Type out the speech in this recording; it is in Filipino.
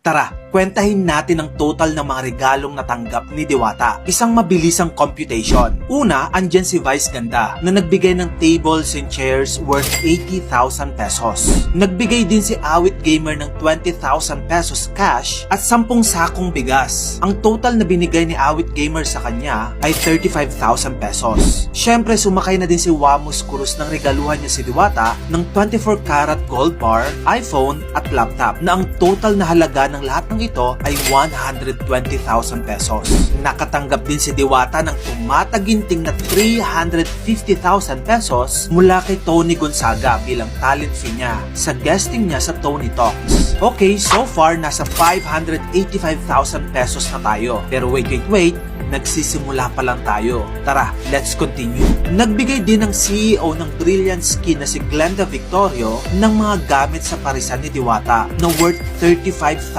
Tara, kwentahin natin ang total ng mga regalong natanggap ni Diwata. Isang mabilisang computation. Una, andyan si Vice Ganda na nagbigay ng tables and chairs worth 80,000 pesos. Nagbigay din si Awit Gamer ng 20,000 pesos cash at 10 sakong bigas. Ang total na binigay ni Awit Gamer sa kanya ay 35,000 pesos. Syempre, sumakay na din si Wamos Cruz ng regaluhan niya si Diwata ng 24 karat gold bar, iPhone at laptop na ang total na halaga ng lahat ng ito ay 120,000 pesos. Nakatanggap din si Diwata ng tumataginting na 350,000 pesos mula kay Tony Gonzaga bilang talent fee niya sa guesting niya sa Tony Talks. Okay, so far nasa 585,000 pesos na tayo. Pero wait, nagsisimula pa lang tayo. Tara, let's continue. Nagbigay din ng CEO ng Brilliant Skin na si Glenda Victorio ng mga gamit sa parisan ni Diwata na worth 35,000